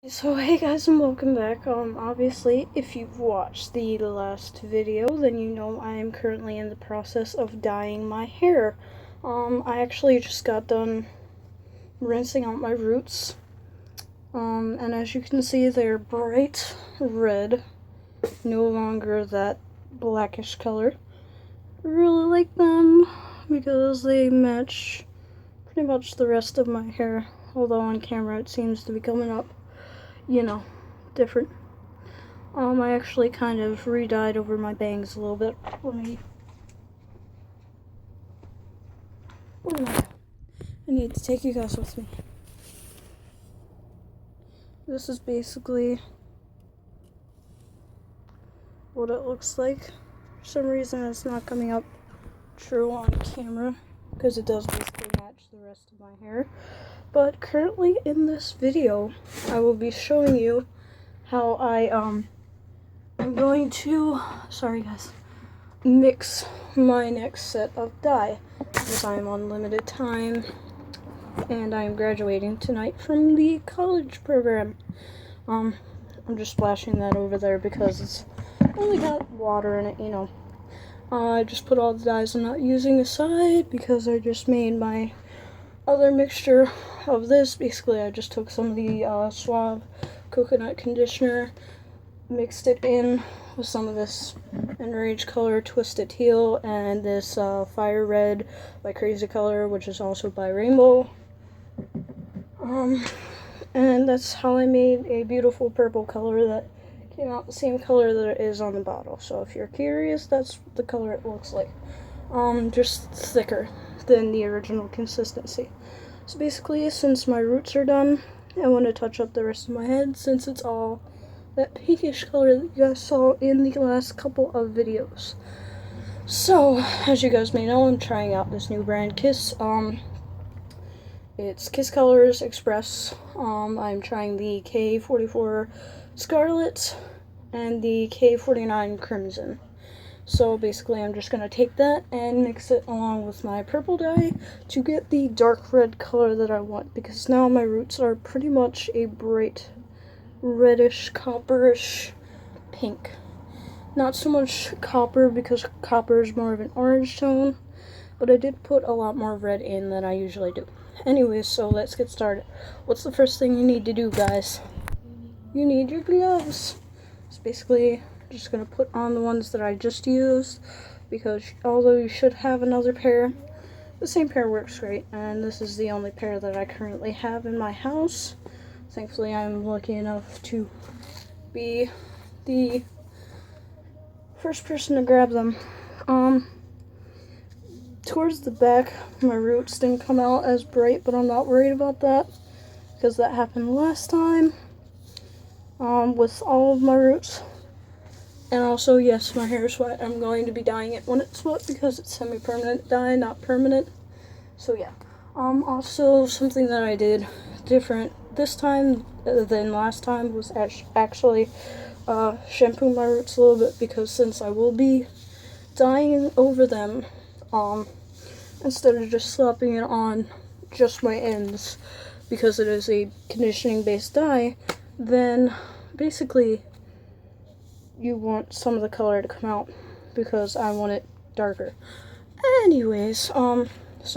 So hey guys, and welcome back. Obviously if you've watched the last video, then you know I am currently in the process of dyeing my hair. I actually just got done rinsing out my roots. And as you can see, they're bright red, no longer that blackish color. I really like them because they match pretty much the rest of my hair, although on camera it seems to be coming up, different. I actually kind of re-dyed over my bangs a little bit. I need to take you guys with me. This is basically what it looks like. For some reason it's not coming up true on camera, because it does basically match the rest of my hair. But currently in this video, I will be showing you how I'm going to, sorry guys, mix my next set of dye, because I'm on limited time and I am graduating tonight from the college program. I'm just splashing that over there because it's only got water in it, I just put all the dyes I'm not using aside because I just made my other mixture of this. Basically, I just took some of the Suave coconut conditioner, mixed it in with some of this Enraged color, Twisted Teal, and this Fire Red by Crazy Color, which is also by Rainbow. And that's how I made a beautiful purple color that came out the same color that it is on the bottle. So if you're curious, that's the color it looks like. Just thicker than the original consistency. So basically, since my roots are done, I want to touch up the rest of my head since it's all that pinkish color that you guys saw in the last couple of videos. So, as you guys may know, I'm trying out this new brand, Kiss. It's Kiss Colors Express. I'm trying the K44 Scarlet and the K49 Crimson. So basically I'm just going to take that and mix it along with my purple dye to get the dark red color that I want, because now my roots are pretty much a bright reddish, copperish pink. Not so much copper because copper is more of an orange tone, but I did put a lot more red in than I usually do. Anyways, so let's get started. What's the first thing you need to do, guys? You need your gloves. It's basically just going to put on the ones that I just used, because although you should have another pair, the same pair works great, and this is the only pair that I currently have in my house. Thankfully, I'm lucky enough to be the first person to grab them. Towards the back, my roots didn't come out as bright, but I'm not worried about that because that happened last time with all of my roots. And also, yes, my hair is wet. I'm going to be dyeing it when it's wet because it's semi-permanent dye, not permanent. So yeah. Also, something that I did different this time than last time was actually shampoo my roots a little bit, because since I will be dyeing over them, instead of just slapping it on just my ends, because it is a conditioning based dye, then basically you want some of the color to come out because I want it darker. Anyways, so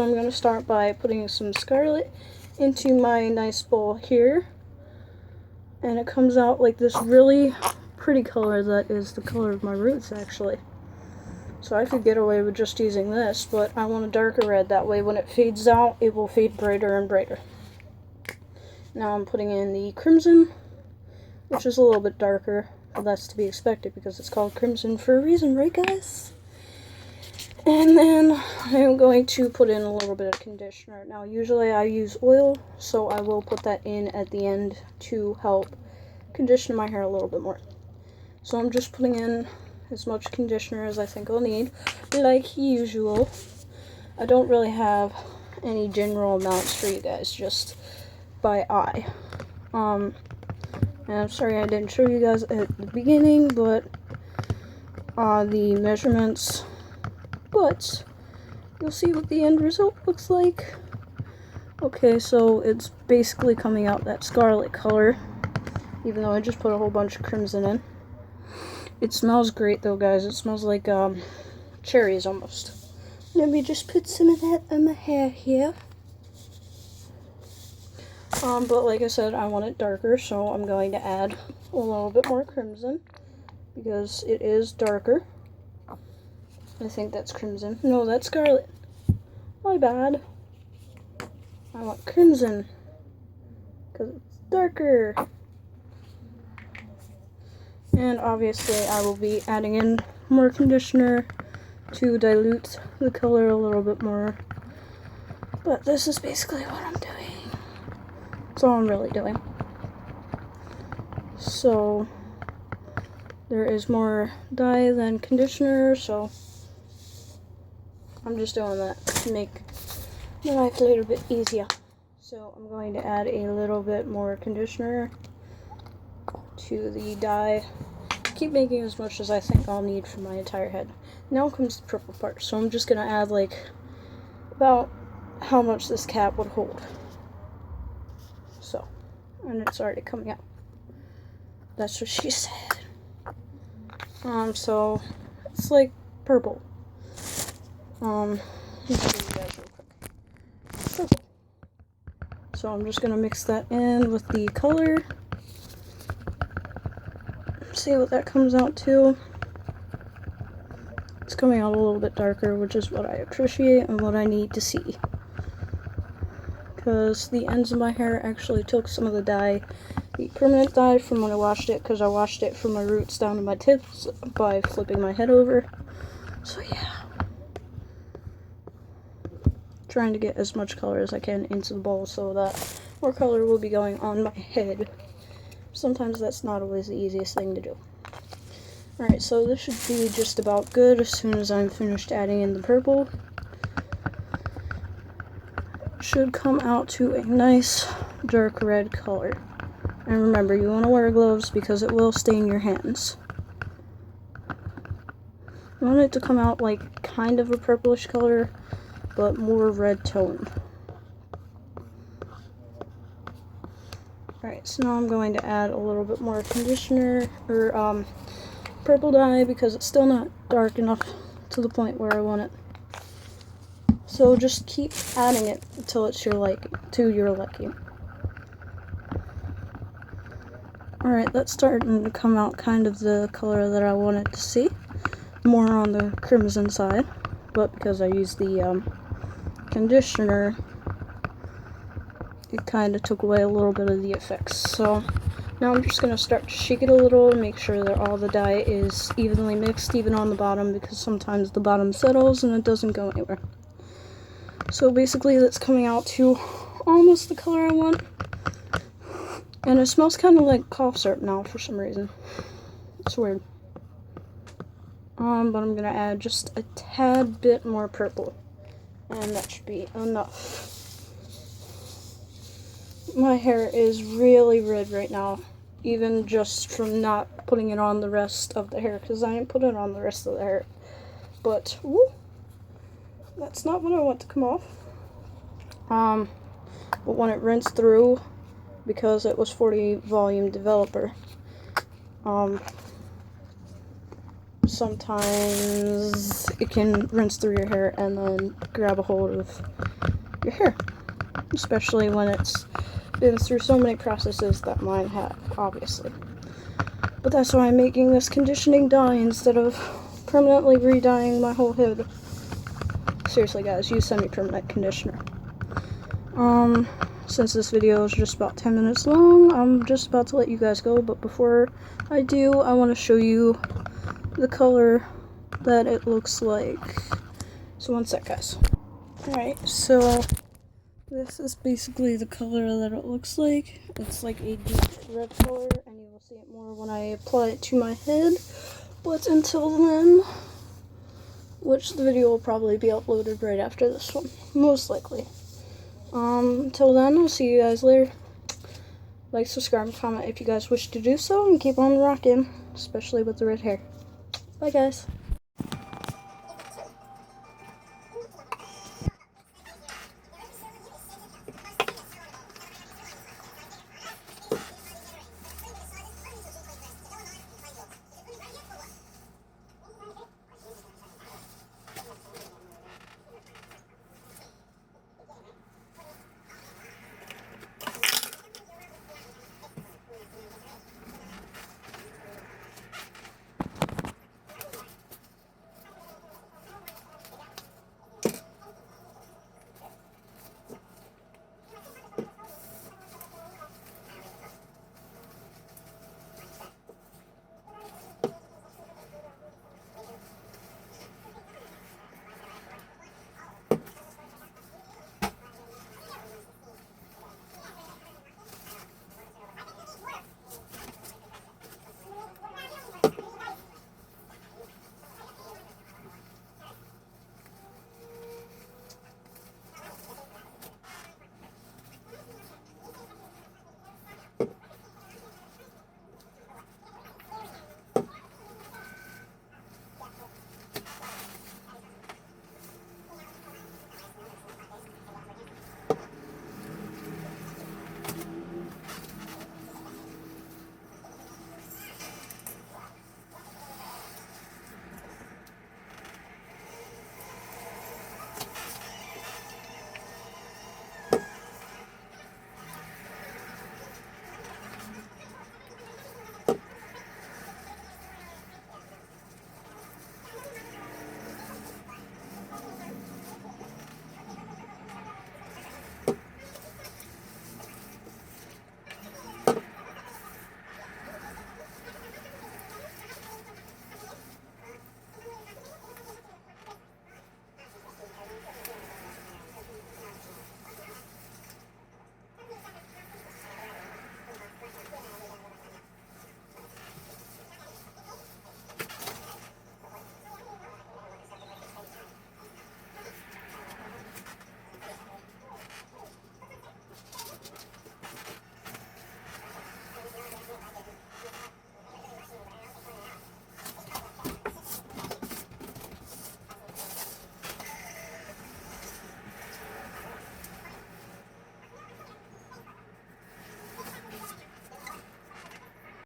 I'm going to start by putting some scarlet into my nice bowl here, and it comes out like this really pretty color that is the color of my roots actually. So I could get away with just using this, but I want a darker red, that way when it fades out, it will fade brighter and brighter. Now I'm putting in the crimson, which is a little bit darker, but that's to be expected because it's called crimson for a reason, right guys? And then I'm going to put in a little bit of conditioner. Now usually I use oil, so I will put that in at the end to help condition my hair a little bit more. So I'm just putting in as much conditioner as I think I'll need, like usual. I don't really have any general amounts for you guys, just by eye. And I'm sorry I didn't show you guys at the beginning, but the measurements, but you'll see what the end result looks like. Okay, so it's basically coming out that scarlet color. even though I just put a whole bunch of crimson in. It smells great though, guys. It smells like cherries almost. Let me just put some of that on my hair here. But like I said, I want it darker, so I'm going to add a little bit more crimson because it is darker. I think that's crimson. No, that's scarlet. My bad. I want crimson because it's darker. And obviously I will be adding in more conditioner to dilute the color a little bit more. But this is basically what I'm doing. That's all I'm really doing. So there is more dye than conditioner, so I'm just doing that to make my life a little bit easier. So I'm going to add a little bit more conditioner to the dye. Keep making as much as I think I'll need for my entire head. Now comes the purple part, so I'm just going to add like about how much this cap would hold. So, and it's already coming out. That's what she said. So it's like purple. Let me show you guys real quick. Purple. So I'm just gonna mix that in with the color. See what that comes out to. It's coming out a little bit darker, which is what I appreciate and what I need to see. Because the ends of my hair actually took some of the dye, the permanent dye from when I washed it, because I washed it from my roots down to my tips by flipping my head over. So yeah. Trying to get as much color as I can into the bowl so that more color will be going on my head. Sometimes that's not always the easiest thing to do. Alright, so this should be just about good as soon as I'm finished adding in the purple. Should come out to a nice dark red color. And remember, you want to wear gloves because it will stain your hands. You want it to come out like kind of a purplish color, but more red toned. Alright, so now I'm going to add a little bit more conditioner, or purple dye, because it's still not dark enough to the point where I want it. So just keep adding it until it's your liking. Alright, that's starting to come out kind of the color that I wanted to see. More on the crimson side, but because I used the conditioner, it kind of took away a little bit of the effects. So now I'm just going to start to shake it a little and make sure that all the dye is evenly mixed, even on the bottom, because sometimes the bottom settles and it doesn't go anywhere. So basically that's coming out to almost the color I want. And it smells kind of like cough syrup now for some reason. It's weird. But I'm going to add just a tad bit more purple. And that should be enough. My hair is really red right now. Even just from not putting it on the rest of the hair. Because I didn't put it on the rest of the hair. But, woo! That's not what I want to come off. But when it rinsed through, because it was 40 volume developer, sometimes it can rinse through your hair and then grab a hold of your hair. Especially when it's been through so many processes that mine have, obviously. But that's why I'm making this conditioning dye instead of permanently re-dyeing my whole head. Seriously guys, use semi-permanent conditioner. Since this video is just about 10 minutes long, I'm just about to let you guys go, but before I do, I want to show you the color that it looks like. So one sec guys. Alright, so this is basically the color that it looks like. It's like a deep red color, and you will see it more when I apply it to my head. But until then, which the video will probably be uploaded right after this one, most likely. Until then, I'll see you guys later. Like, subscribe, and comment if you guys wish to do so, and keep on rocking, especially with the red hair. Bye guys.